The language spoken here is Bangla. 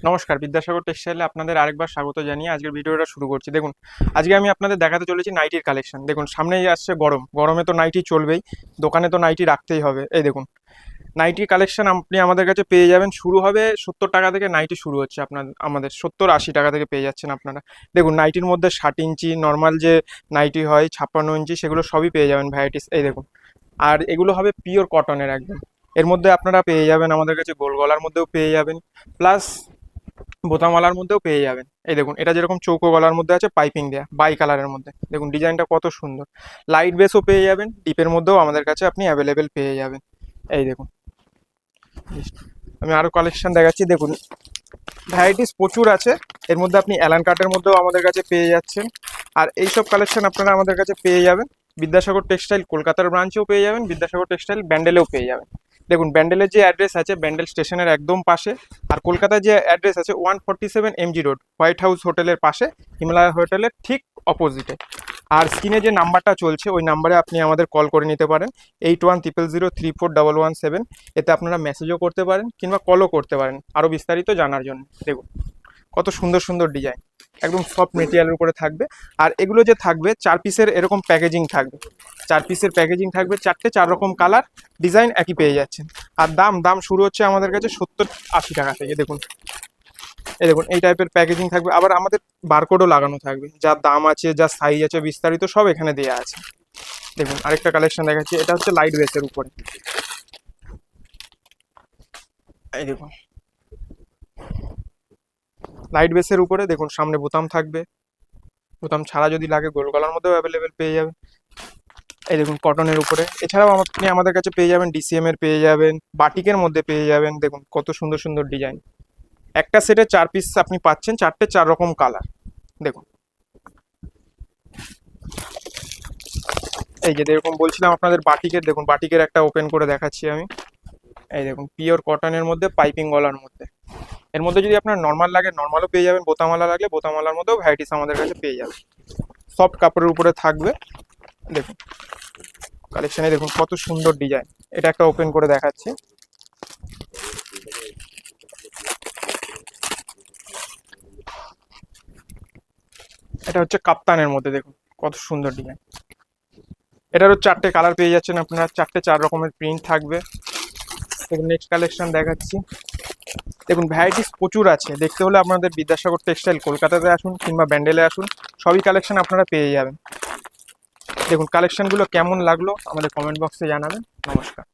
নমস্কার, বিদ্যাসাগর টেক্সটাইলে আপনাদের আরেকবার স্বাগত জানিয়ে আজকের ভিডিওটা শুরু করছি। দেখুন, আজকে আমি আপনাদের দেখাতে চলেছি নাইটির কালেকশন। দেখুন, সামনেই আসছে গরম, গরমে তো নাইটি চলবেই, দোকানে তো নাইটি রাখতেই হবে। এই দেখুন, নাইটি কালেকশন আপনি আমাদের কাছে পেয়ে যাবেন। শুরু হবে 70 টাকা থেকে, নাইটি শুরু হচ্ছে আমাদের 70-80 টাকা থেকে পেয়ে যাচ্ছেন আপনারা। দেখুন, নাইটির মধ্যে 60 ইঞ্চি নর্মাল যে নাইটি হয় 56 ইঞ্চি, সেগুলো সবই পেয়ে যাবেন ভ্যারাইটিস। এই দেখুন, আর এগুলো হবে পিওর কটনের একদম। এর মধ্যে আপনারা পেয়ে যাবেন আমাদের কাছে গোল গলার মধ্যেও পেয়ে যাবেন, প্লাস বোতামওয়ালার মধ্যেও পেয়ে যাবেন। এই দেখুন, এটা যেরকম চৌকো গলার মধ্যে আছে পাইপিং দেয়া বাই কালারের মধ্যে, দেখুন ডিজাইনটা কত সুন্দর। লাইট বেসও পেয়ে যাবেন, ডিপের মধ্যেও আমাদের কাছে আপনি অ্যাভেলেবেল পেয়ে যাবেন। এই দেখুন, আমি আরো কালেকশন দেখাচ্ছি। দেখুন, ভ্যারাইটিস প্রচুর আছে। এর মধ্যে আপনি অ্যালান কাটের মধ্যেও আমাদের কাছে পেয়ে যাচ্ছেন। আর এইসব কালেকশন আপনারা আমাদের কাছে পেয়ে যাবেন বিদ্যাসাগর টেক্সটাইল কলকাতার ব্রাঞ্চেও পেয়ে যাবেন, বিদ্যাসাগর টেক্সটাইল ব্যান্ডেলেও পেয়ে যাবেন। দেখুন, ব্যান্ডেলের যে অ্যাড্রেস আছে ব্যান্ডেল স্টেশনের একদম পাশে, আর কলকাতার যে অ্যাড্রেস আছে 147 MG রোড, হোয়াইট হাউস হোটেলের পাশে, হিমালয় হোটেলের ঠিক অপোজিটে। আর স্ক্রিনে যে নাম্বারটা চলছে ওই নাম্বারে আপনি আমাদের কল করে নিতে পারেন, 8100034117। এতে আপনারা মেসেজও করতে পারেন কিংবা কলও করতে পারেন আরও বিস্তারিত জানার জন্য। দেখুন, কত সুন্দর সুন্দর ডিজাইন, একদম সফট মেটেরিয়ালের উপরে থাকবে। আর এগুলো যে থাকবে 4 পিসের এরকম প্যাকেজিং থাকবে, 4 পিসের প্যাকেজিং থাকবে, 4রকম কালার, ডিজাইন একই পেয়ে যাচ্ছেন। আর দাম দাম শুরু হচ্ছে আমাদের কাছে 70-80 টাকা থেকে। দেখুন, এই দেখুন, এই টাইপের প্যাকেজিং থাকবে। আবার আমাদের বারকোডও লাগানো থাকবে, যার দাম আছে, যার সাইজ আছে, বিস্তারিত সব এখানে দেওয়া আছে। দেখুন, আরেকটা কালেকশন দেখাচ্ছি, এটা হচ্ছে লাইট বেসের উপরে। এই দেখুন, লাইট বেসের উপরে দেখুন, সামনে বোতাম থাকবে, বোতাম ছাড়া যদি লাগে গোল গলার মধ্যেও অ্যাভেলেবেল পেয়ে যাবেন। এই দেখুন, কটনের উপরে। এছাড়াও আপনি আমাদের কাছে পেয়ে যাবেন ডিসিএম এর, পেয়ে যাবেন বাটিকের মধ্যে পেয়ে যাবেন। দেখুন কত সুন্দর সুন্দর ডিজাইন, একটা সেটে 4 পিস আপনি পাচ্ছেন, 4রকম কালার। দেখুন, এই যে যেরকম বলছিলাম আপনাদের বাটিকের, দেখুন বাটিকের একটা ওপেন করে দেখাচ্ছি আমি। এই দেখুন, পিওর কটনের মধ্যে পাইপিং গলার মধ্যে। এর মধ্যে যদি আপনার নর্মাল লাগে নর্মালও পেয়ে যাবেন, বোতামওয়ালা লাগলে বোতামওয়ালার মধ্যেও ভ্যারাইটিস আমাদের কাছে পেয়ে যাবেন। সফট কাপড়ের উপরে থাকবে। দেখুন কালেকশনে, দেখুন কত সুন্দর ডিজাইন। এটা একটা ওপেন করে দেখাচ্ছি। এটা হচ্ছে কাপ্তানের মধ্যে, দেখুন কত সুন্দর ডিজাইন। এটারও 4টে কালার পেয়ে যাচ্ছেন আপনারা, 4রকমের প্রিন্ট থাকবে। দেখুন, নেক্সট কালেকশন দেখাচ্ছি। দেখুন, ভ্যারাইটিস প্রচুর আছে, দেখতে হলে আপনাদের বিদ্যাসাগর টেক্সটাইল কলকাতাতে আসুন কিংবা ব্যান্ডেলে আসুন, সবই কালেকশন আপনারা পেয়ে যাবেন। দেখুন, কালেকশনগুলো কেমন লাগলো আমাদের কমেন্ট বক্সে জানাবেন। নমস্কার।